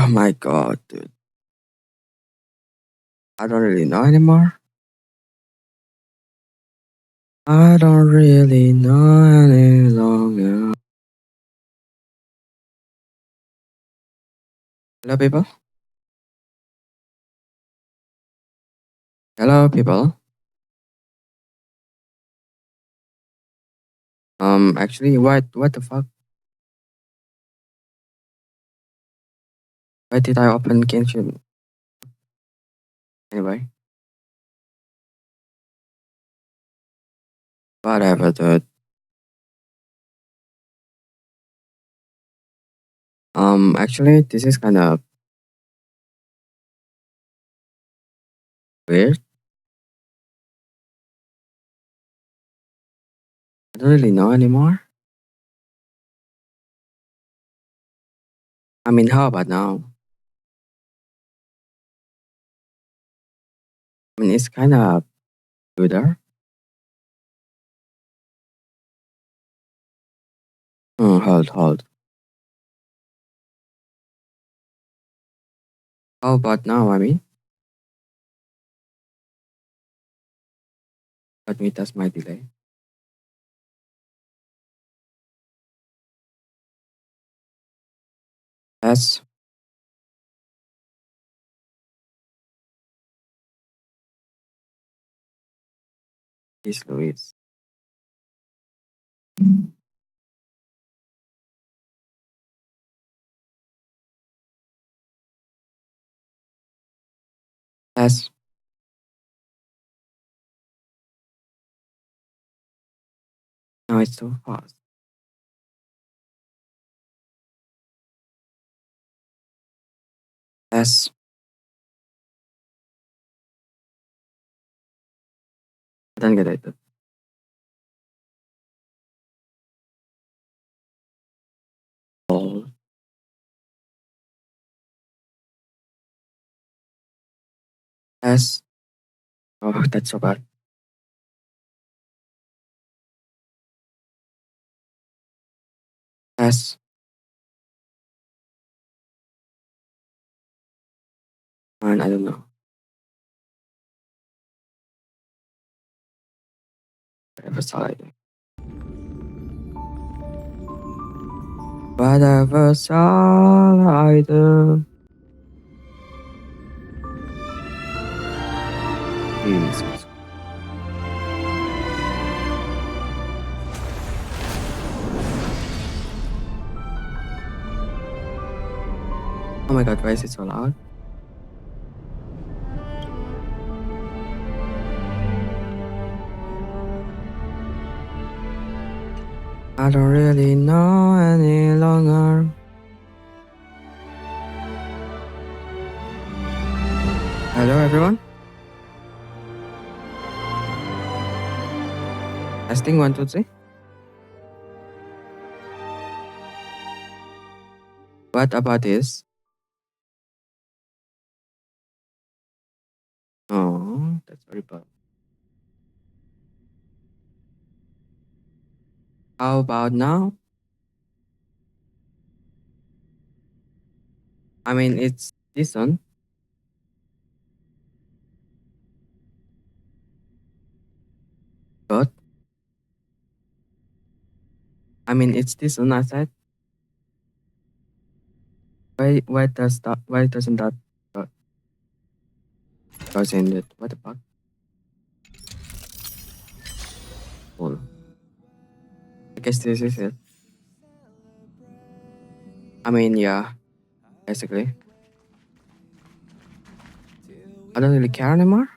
Oh my god, dude. I don't really know anymore. I don't really know any longer. Hello, people. Hello, people. Actually, what the fuck? Why did I open Genshin? Anyway, whatever, dude. Actually, this is kind of weird. I don't really know anymore. I mean, how about now? I mean, it's kind of gooder. Hold. How about now? I mean, let me test my delay. Yes, please, Louise. Yes. No, it's too fast. Yes. I don't get it. Oh, yes. Oh, that's so bad. Yes. Man, I don't know. Whatever side. Whatever side I do. Jesus. Oh my god, why is it so loud? I don't really know any longer. Hello, everyone. Testing 1, 2, 3. What about this? Oh, that's very bad. How about now? I mean, it's decent, but I mean, it's decent. I said, why doesn't that uh, goes in it? What the fuck? Cool. I guess this is it. I mean, yeah, basically. I don't really care anymore.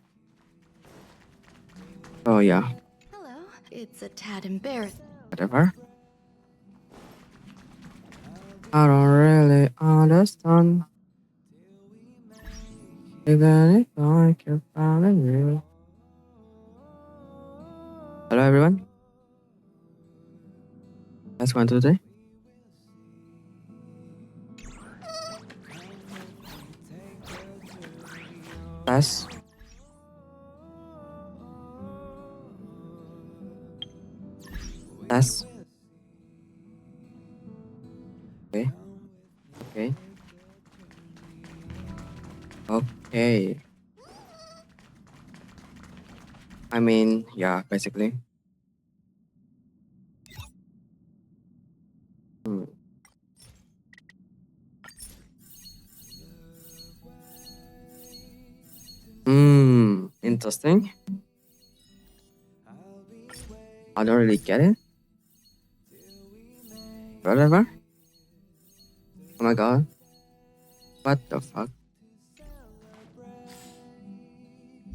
Oh yeah, Hello. It's a tad embarrassing. whatever. I don't really understand. Even if I can find you. Hello everyone. That's 1, 2, 3. That's that's okay. Okay. Okay. I mean, yeah, basically. Hmm. Interesting. I don't really get it. Whatever. Oh my god. What the fuck?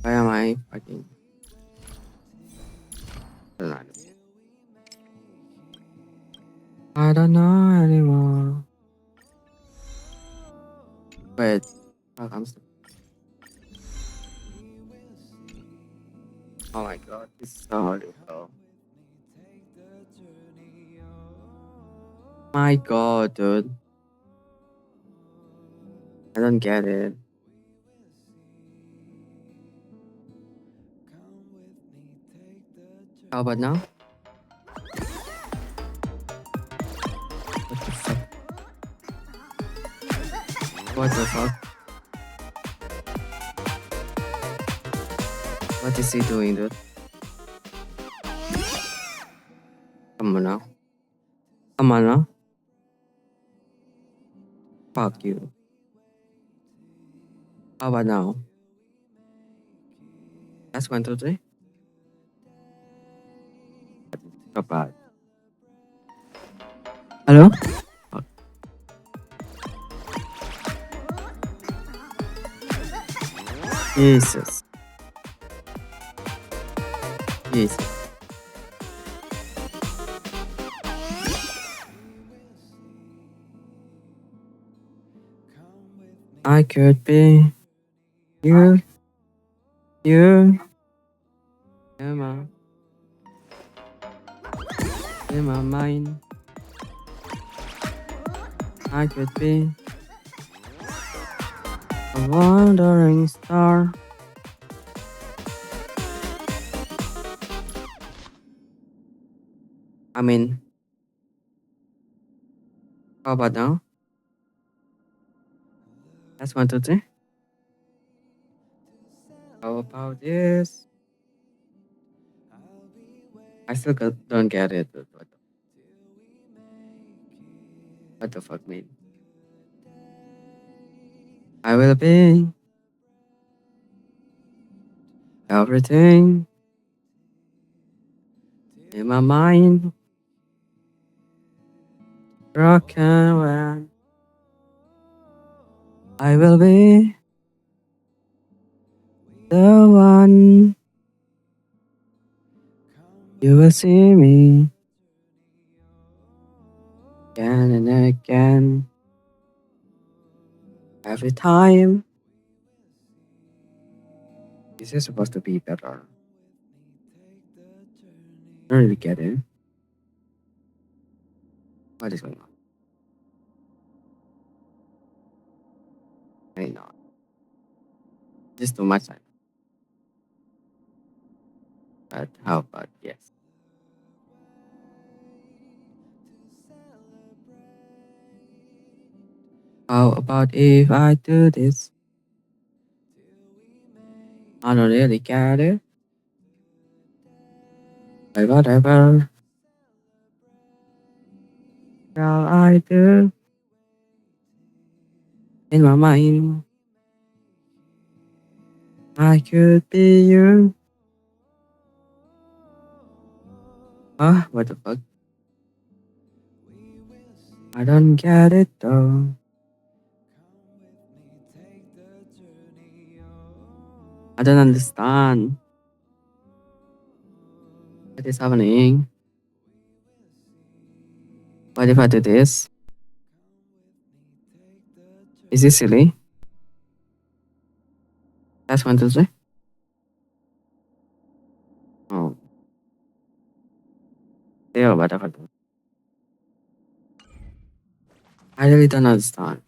Why am I fucking? I don't know anymore. Wait. Fuck, I'm still. Oh my god, this is so hard to tell. My god, dude. I don't get it. How about now? What the fuck? What the fuck? What is he doing, dude? Come on now. Come on now. Fuck you. How about now? That's 1, 2, 3. Not bad. Hello? Fuck. Jesus. Jesus. I could be you, you, Emma, in my mind. I could be a wandering star. I mean, how about now? That's 1, 2, 3. How about this? I still don't get it. Dude. What the fuck, mean? I will be everything in my mind. Broken when I will be the one. You will see me again and again. Every time. This is supposed to be better. I don't really get it. What is going on? I know. Just too much time. But how about yes? How about if I do this? I don't really get it. But whatever shall I do in my mind? I could be you. Huh? What the fuck? I don't get it though. I don't understand. What is happening? What if I do this? Is this silly? That's 1, 2, 3. Oh, still whatever. I really don't understand.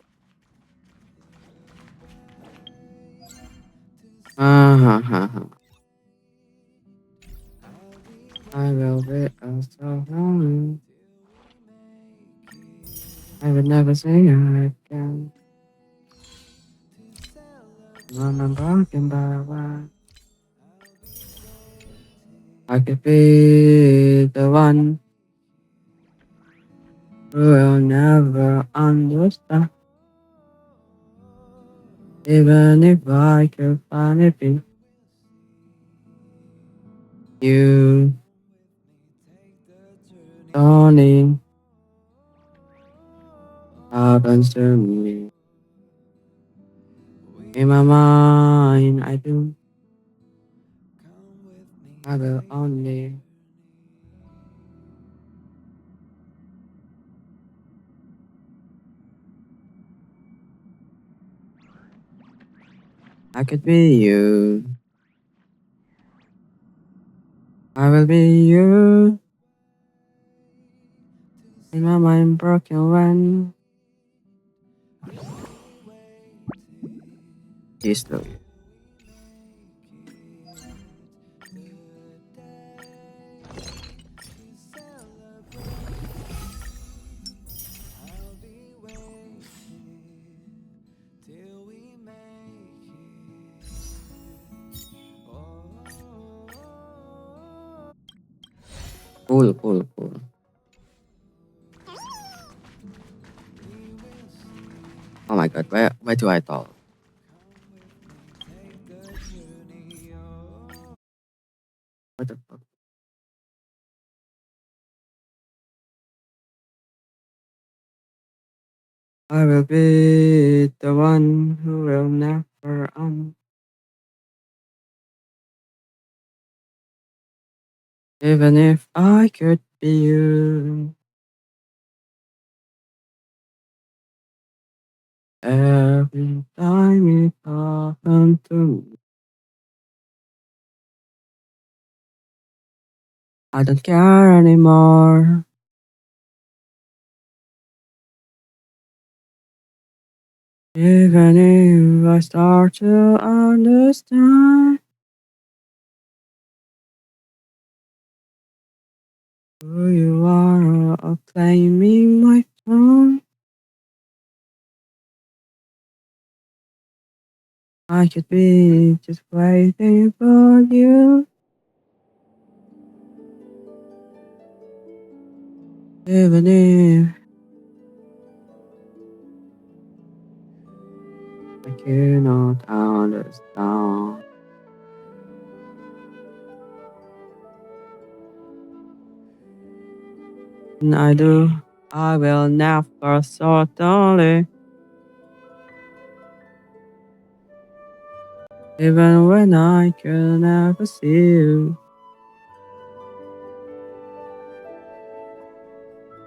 I will be so lonely. I would never say I again. I'm broken by what I could be the one who will never understand. Even if I could finally be you, only happens to me. In my mind, I will only. I could be you. I will be you. In my mind, broken when you slow. Cool, cool, cool. Oh my god, where do I talk? What the fuck? I will be the one who will never even if I could be you. Every time it happens to me, I don't care anymore. Even if I start to understand who you are, or claiming my throne, I could be just waiting for you. Even if I cannot understand, and I do, I will never certainly. Even when I can never see you,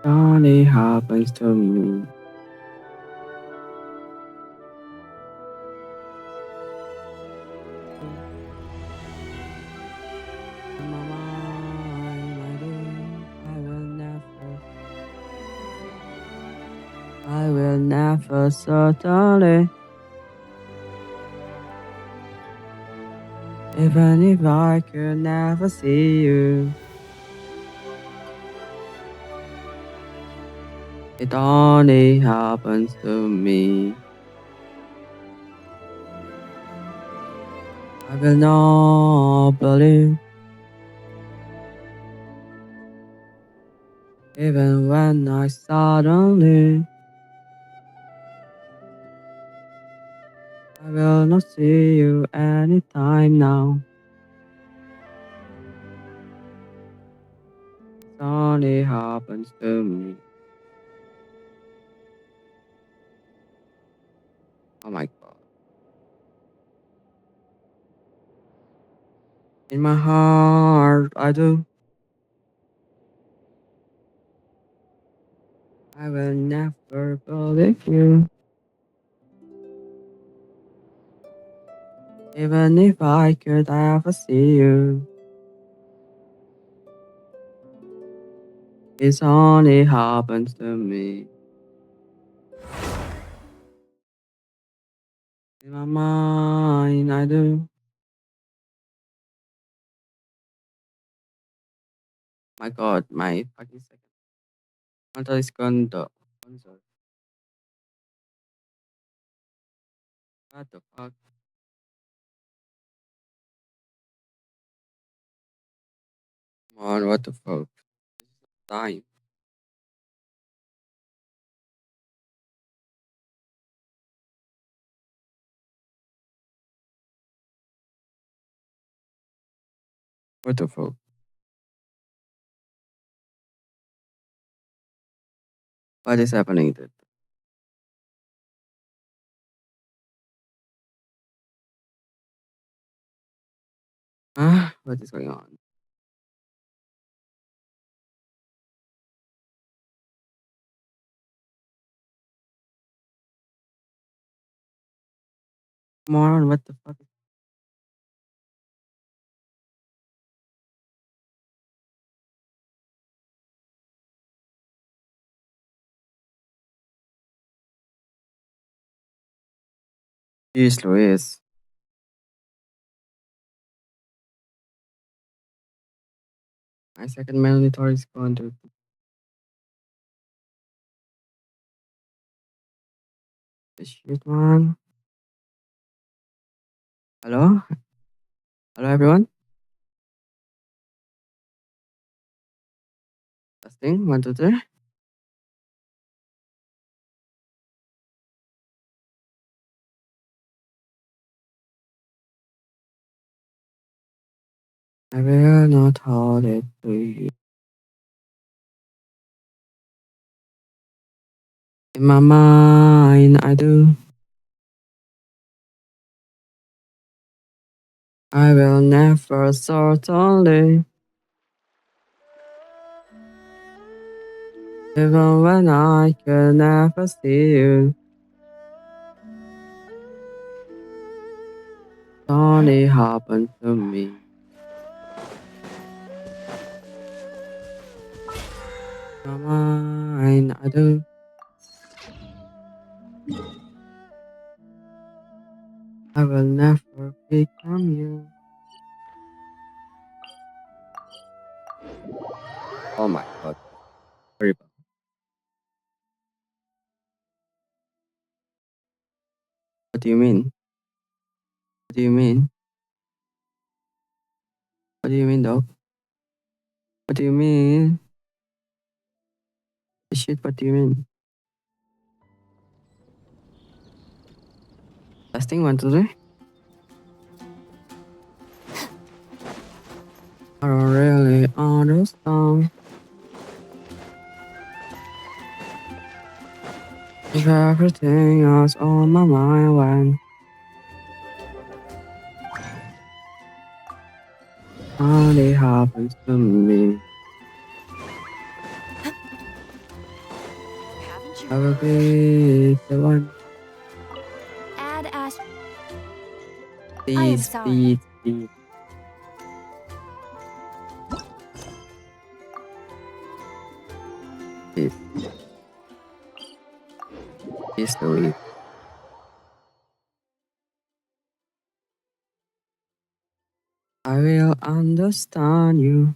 it only happens to me. In my mind, I will never certainly. Even if I could never see you, it only happens to me. I will not believe, even when I suddenly. I will not see you anytime now. It only happens to me. Oh my god. In my heart, I do. I will never believe you. Even if I could ever see you, it only happens to me. In my mind, I do. My god, my fucking second. Quanto is condo. What the fuck? Come on, what the fuck? Time. What the fuck? What is happening? What is going on? Come on, what the fuck? Jeez Louise. My second monitor is going to shit, man. Hello? Hello, everyone? Testing, 1, 2, 3. I will not hold it to you. In my mind, I do. I will never certainly, even when I can never see you. It only happened to me. In my mind, I do. I will never become you. Oh my god. Horrible. What do you mean? What do you mean? What do you mean, dog? What do you mean? Shit, what do you mean? Testing, 1, 2, 3. I don't really understand if everything else on my mind when only happens to me. Haven't you I will heard? be the one. Ad Ast. I am Please, sorry. please, please, please, please do it. I will understand you.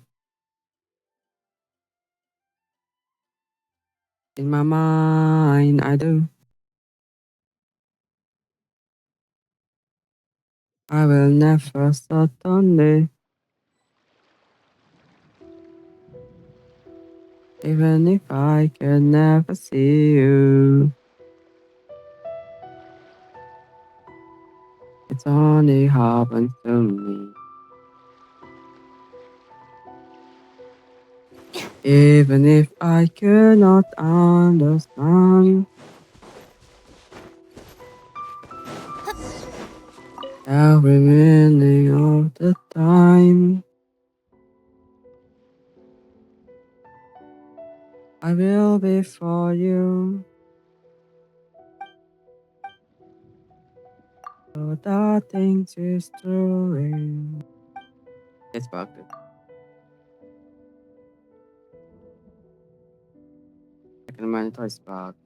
In my mind, I do. I will never certainly, even if I can never see you. It's only happens to me. Even if I cannot understand every meaning of the time, I will be for you. So that things is true. It's bugged. Second monitor is bugged.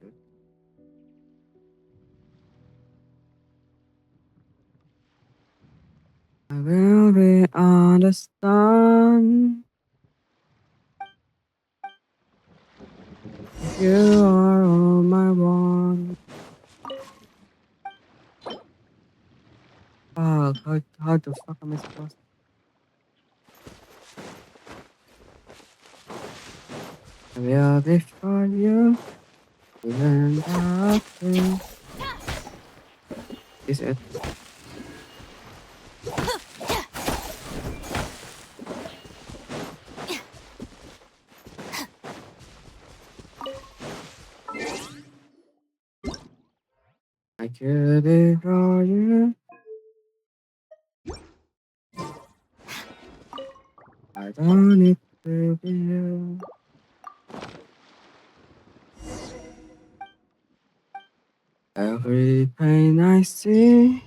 I will be understand if you are all my one. Fuck, how the fuck am I supposed to? I will be for you, even after. Is it? I could be for you. I don't need to be you. Every pain I see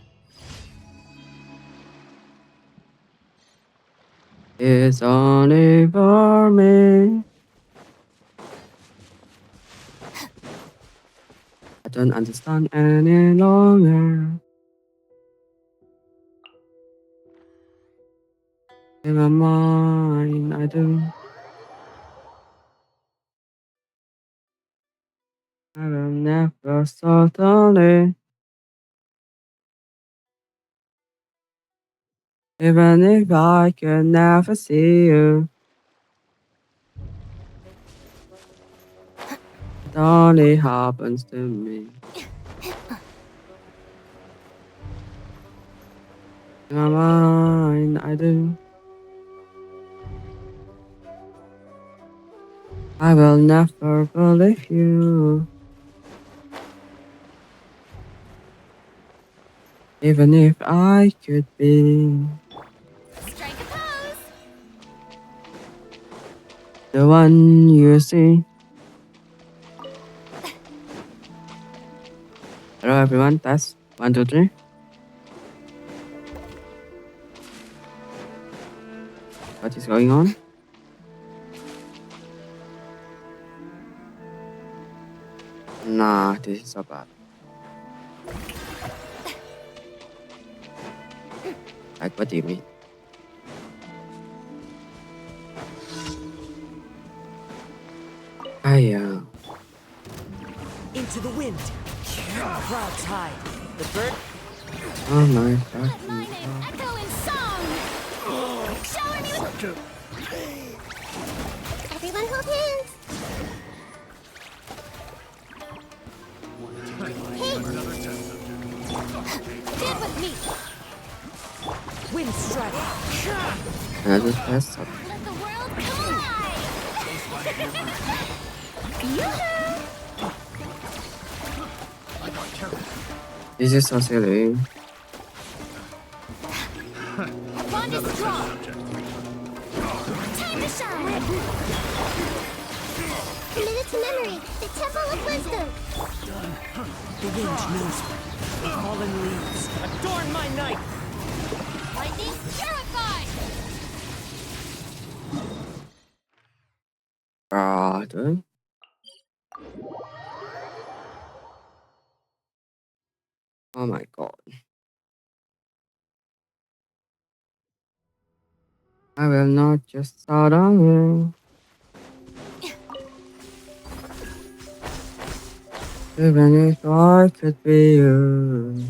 is only for me. I don't understand any longer. In my mind, I do. I will never totally. Even if I could never see you, it only happens to me. In my mind, I do. I will never believe you, even if I could be Strike a pose. the one you see. Hello everyone, test 1, 2, 3. What is going on? Nah, this is so bad. Like, what do you mean? Into the wind. Clouds high. The bird. Oh my Let fucking my name god. echo in song. Shower me with... Everyone hold hands. Hey. Stand with me. Wind strike. And I just pressed up. Let the world collide. Yoo-hoo! This is so silly. Bond is strong. Time to shine. Committed to memory. The Temple of Wisdom. The wind knows me. The fallen leaves. Adorn my night. Lightning purified. Dude. Oh my god. I will not just start on you. Even if I could be you.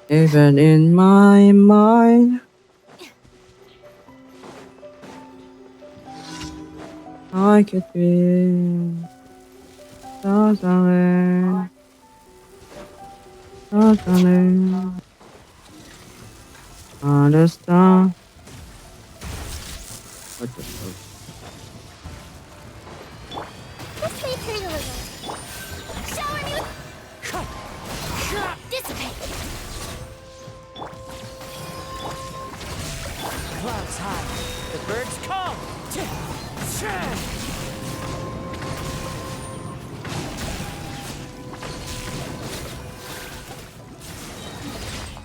Even in my mind, I could be totally, totally understand. What the fuck? This may hurt a little. Shower me with... Dissipate. Clouds high. The birds come.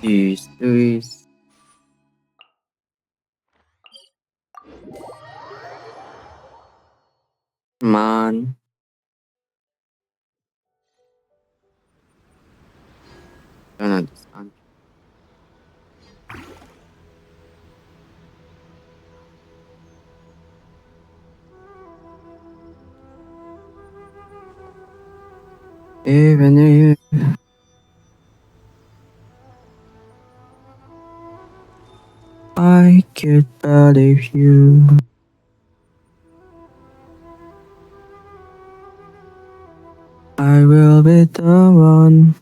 Jeez, Luis. Man. Don't understand. Even if I could believe you. I will be the one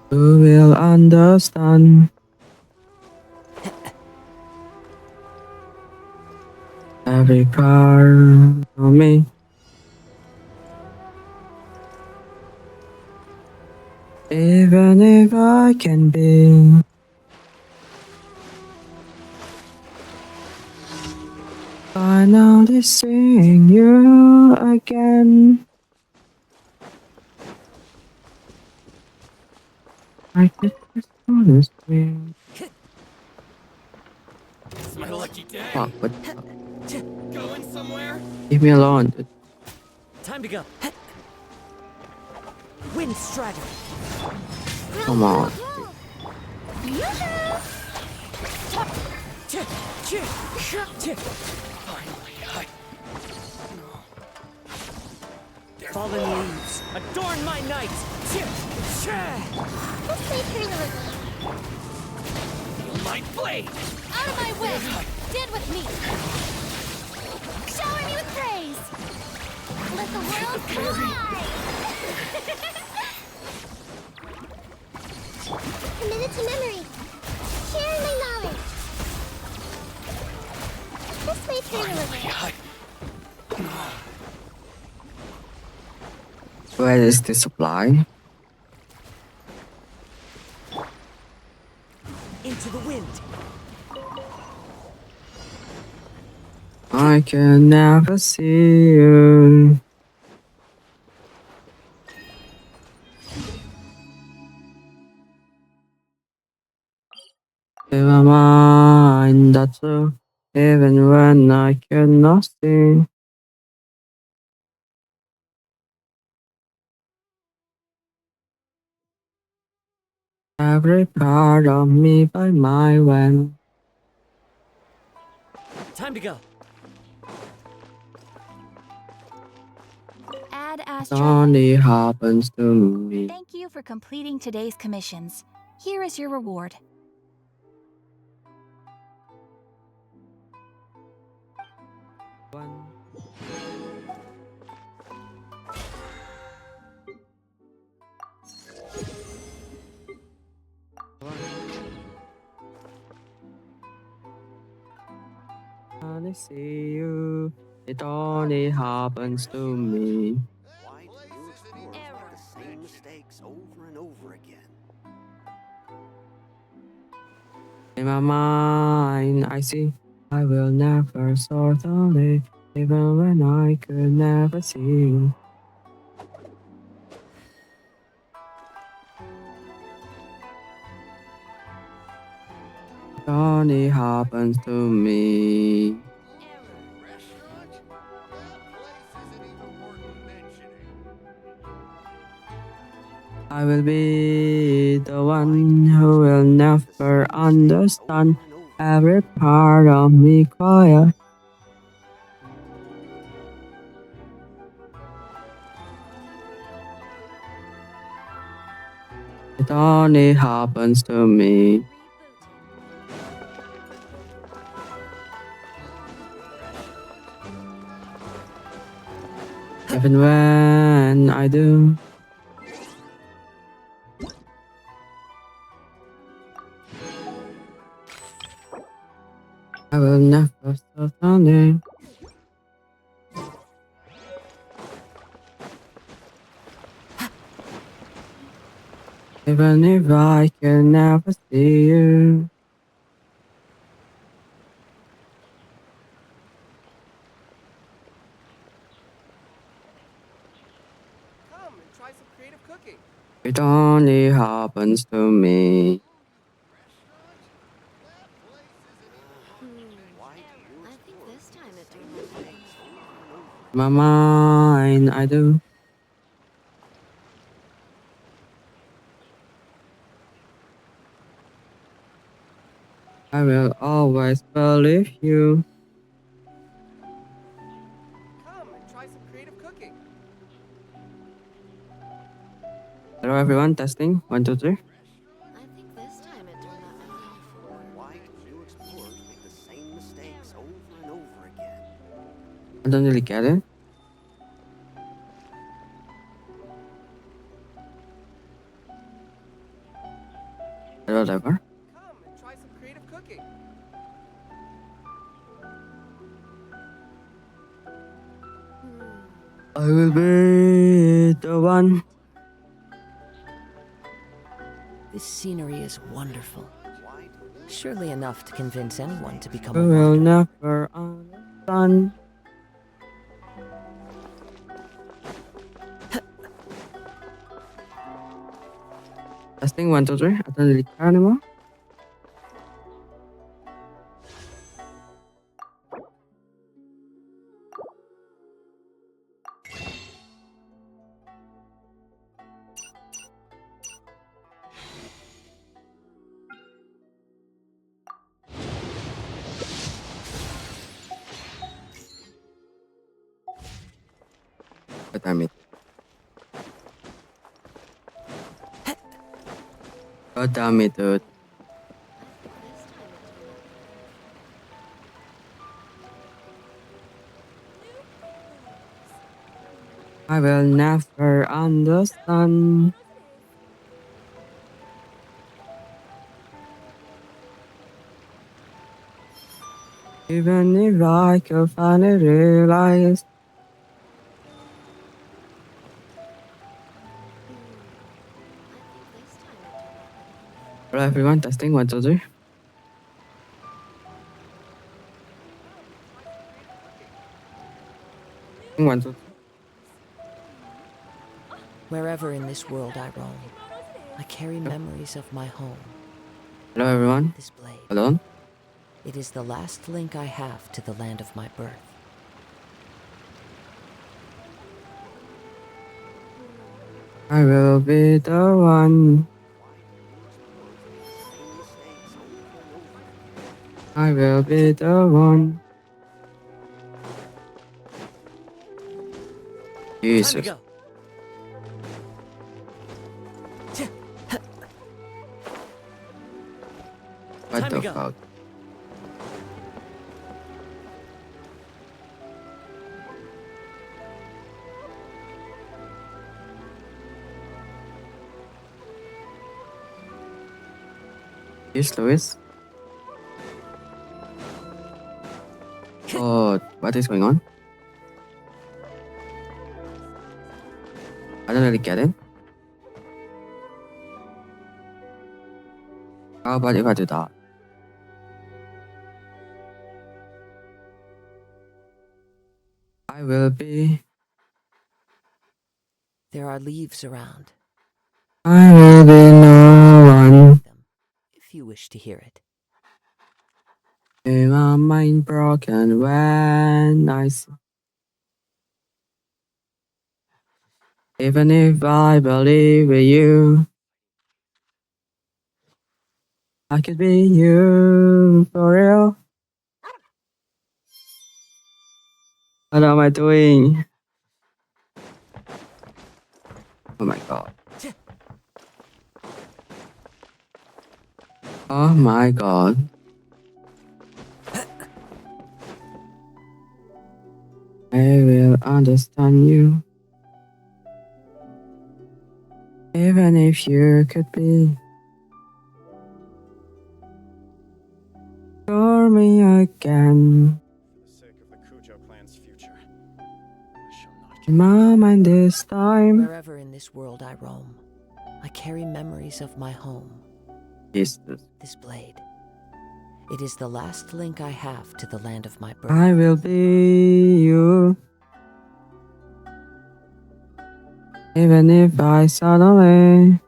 who will understand every part of me. Even if I can be finally seeing you again. I could just honest me. It's my lucky day. Fuck, what? Going somewhere? Leave me alone, dude. Time to go. Wind Strider. Come on. Fallen leaves, adorn my night. Let's play through the river. Feel my blade. Out of my way! Stand with me! Shower me with praise! Let the world fly! Committed to memory. Sharing my knowledge. This way through the river. Where is the supply? Into the wind. I can never see you. In my mind, that's true. Even when I cannot see. Every part of me by my when. Time to go. Ad It Astra. only happens to me. Thank you for completing today's commissions. Here is your reward. I see you. It only happens to me. Why do you explorers make the same mistakes over and over again? In my mind, I see I will never sort of live, even when I could never see you. It only happens to me. Restaurant? That place isn't even worth mentioning. I will be the one who will never understand every part of me quiet. It only happens to me. Even when I do. I will never stop running. Even if I can never see you. Come and try some creative cooking. It only happens to me. Why do you I think explorers this time it make the same mistakes over and over? In my mind, I do. I will always believe you. Come and try some creative cooking. Hello everyone, testing. 1, 2, 3. I think this time I don't really get it. But whatever. Come and try some creative cooking. I will be the one. This scenery is wonderful. Why do Surely enough to convince anyone to become Who a will wanderer. never understand. Testing 1, 2, 3. I don't really care anymore. God damn it. God damn it, dude. I will never understand. Even if I could finally realize. Hello everyone, testing 1, 2, 3. Testing 1, 2, 3. Wherever in this world I roam, I carry memories of my home. Hello everyone. This blade. Hello. It is the last link I have to the land of my birth. I will be the one. I will be the one. Time to Jesus. go. What Time the to go. fuck? Yes, Louis. Oh, what is going on? I don't really get it. How about if I do that? I will be. There are leaves around. I will be no one. Them, if you wish to hear it. In my mind broken when I see. Even if I believe in you, I could be you for real. What am I doing? Oh my god. Oh my god. I will understand you. Even if you could be for me again. For the sake of the Cujo clan's future, I shall not In my mind this time. Wherever in this world I roam, I carry memories of my home. Jesus. This blade. It is the last link I have to the land of my birth. I will be you. Even if I suddenly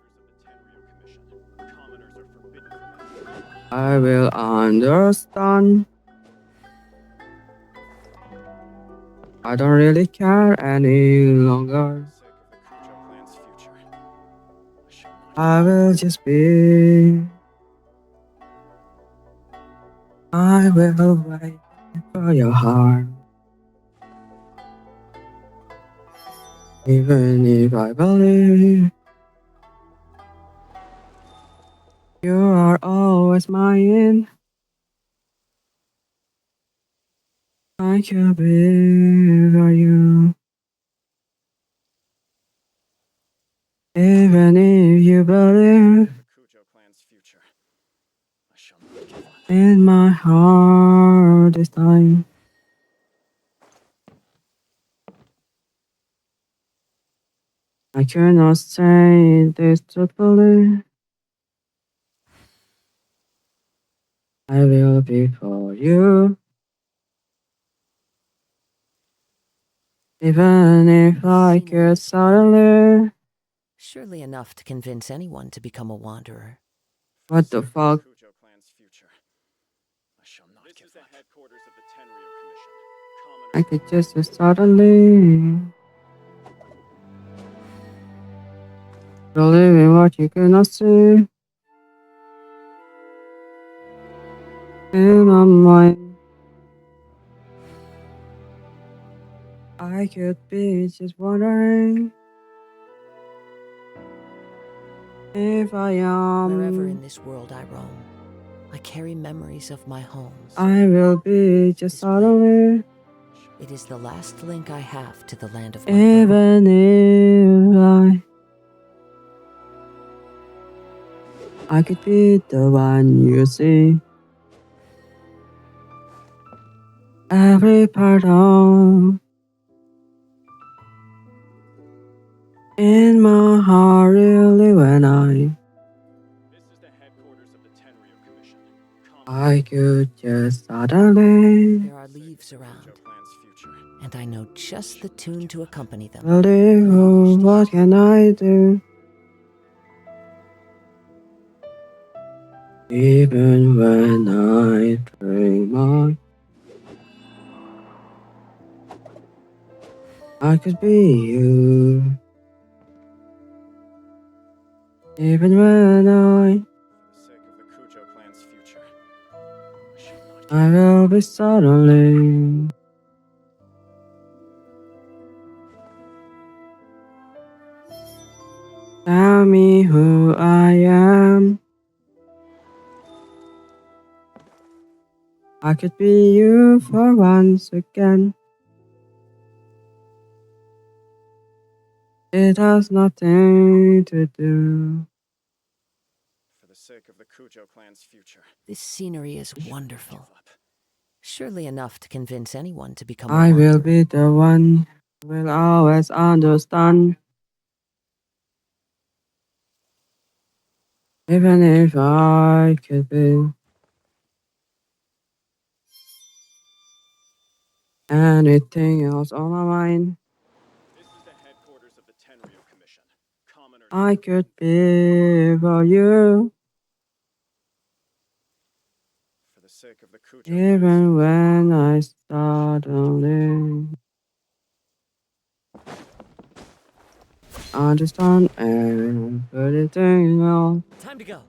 I will understand. I don't really care any longer. I will just be. I will wait for your heart. Even if I believe you are always mine, I could be Even if you believe The Cujo clan's future. I shall not give up. in my heart this time. I cannot say this truthfully. I will be for you. Even if I could suddenly. Surely enough to convince anyone to become a wanderer. What the fuck? Cujo clan's future. I shall not give up. This is the headquarters of the Tenryo Commission. I could just suddenly. Believe in what you cannot see. In my mind, I could be just wondering if I Wherever am. in this world I roam, I carry memories of my homes. I will be just suddenly. It is the last link I have to the land of my birth. Even if I could be the one you see. Every part of in my heart really when This is the headquarters of the Tenryo Commission. I could just suddenly There are leaves around, Cujo clan's future. and I know just the tune to accompany them. believe. Oh, what can I do? Even when I dream I could be you. Even when For the sake of the Cujo clan's future. I shall not give I up. will be suddenly. Tell me who I am. I could be you for once again. It has nothing to do. For the sake of the Cujo clan's future. This scenery is wonderful. Give up. Surely enough to convince anyone to become a I will wanderer. be the one who will always understand. Even if I could be anything else on my mind, This is the headquarters of the Tenryo Commission. Commoner. I could be for you. For the sake of the Cujo clan's Even when I suddenly understand everything else, Time to go.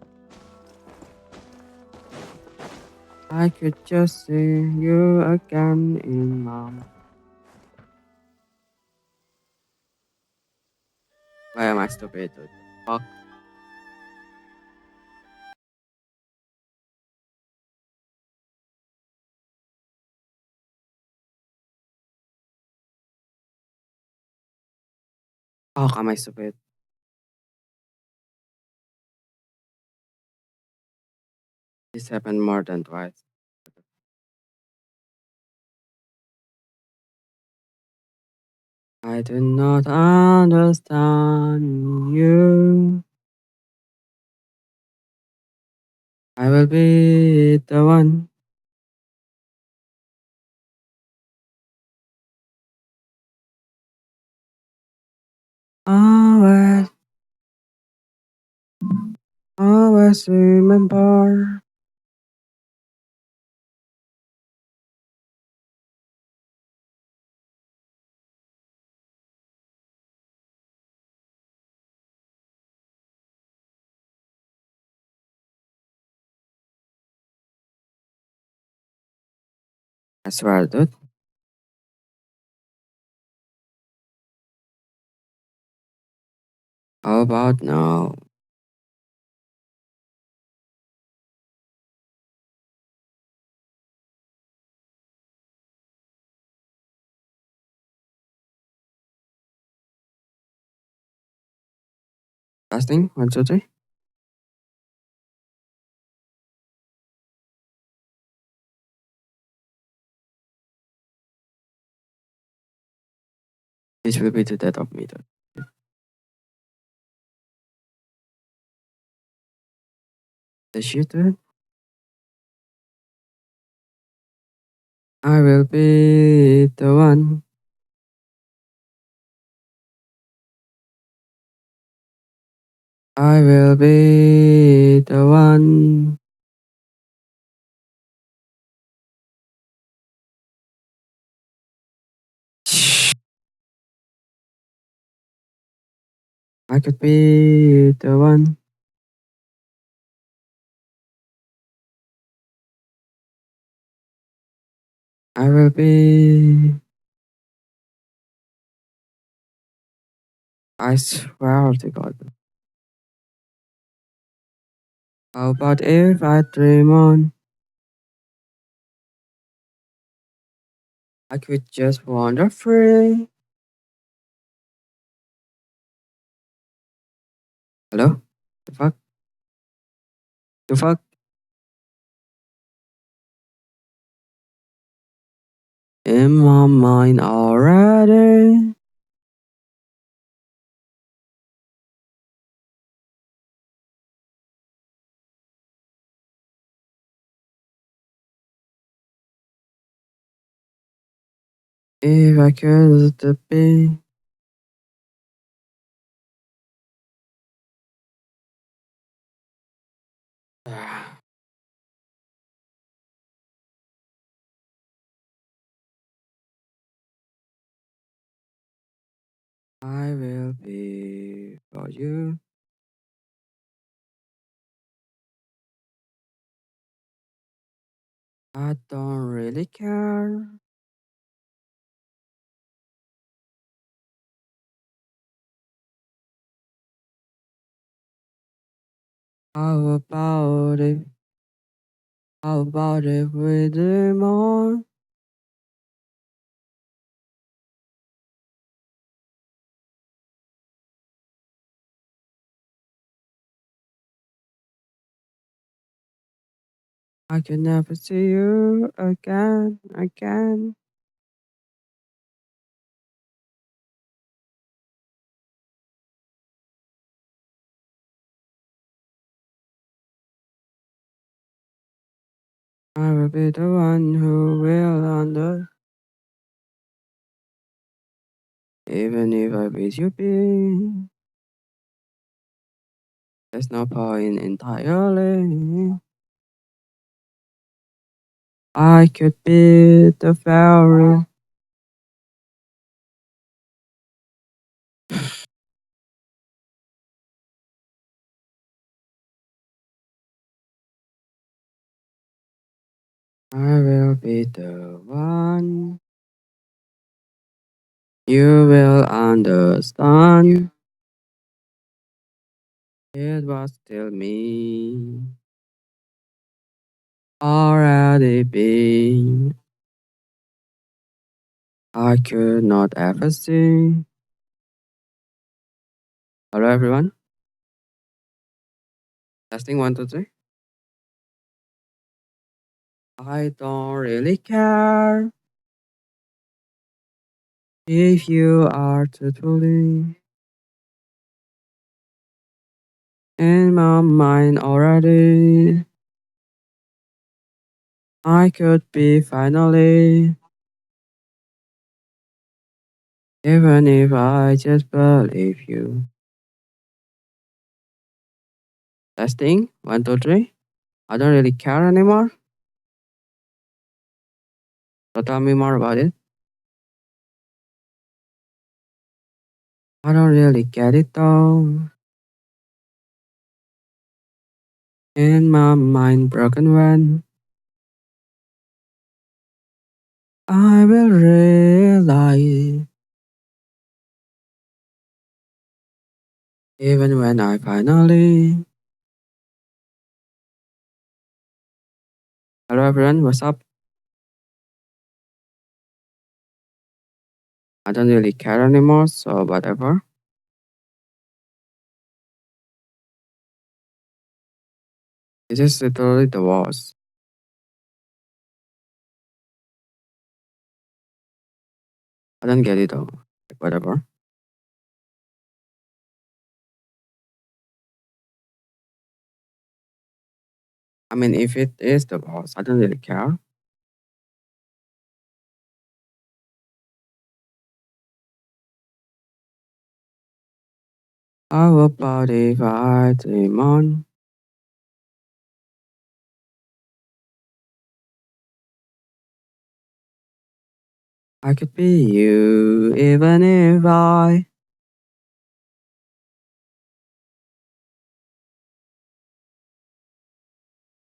I could just see you again in my. Why am I stupid? What the fuck? Fuck, am I stupid? This happened more than twice. I do not understand you. I will be the one. Always, always remember. I swear, dude. How about now? Testing, 1, 2, 3. This will be the death of me. The shooter. I will be the one. I will be the one. I could be the one. I will be. I swear to God. How about if I dream on? I could just wander free. Hello? The fuck? The fuck? In my mind already. If I could be. I will be for you. I don't really care. How about it? How about if we do more? I can never see you again. I will be the one who will under. Even if I wish you be. There's no point entirely. I could be the fairy. I will be the one. You will understand. It was still me. Already been. I could not ever see. Hello everyone. Testing 1, 2, 3. I don't really care if you are totally in my mind already. I could be finally, even if I just believe you. Testing 1, 2, 3. I don't really care anymore. So tell me more about it. I don't really get it though. In my mind broken when I will realize, even when I finally. Hello everyone, what's up? I don't really care anymore, so whatever. This is literally the worst. I don't get it though. Like, whatever. I mean, if it is the boss, I don't really care. How about if I dream on? I could be you, even if I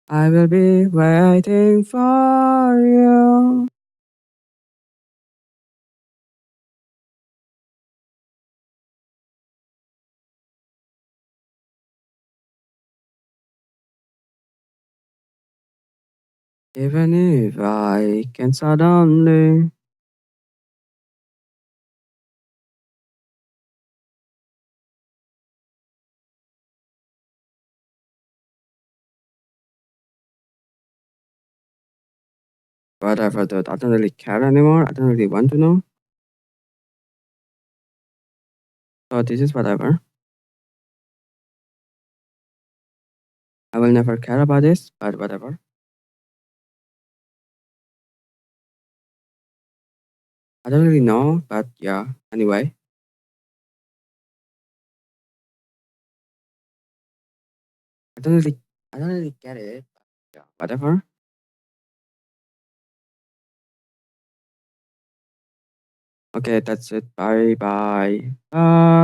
will be waiting for you. Even if I can suddenly whatever, dude. I don't really care anymore. I don't really want to know. So this is whatever. I will never care about this, but whatever. I don't really know, but yeah. Anyway, I don't really, I don't really get it. But yeah, whatever. Okay, that's it. Bye, bye, bye.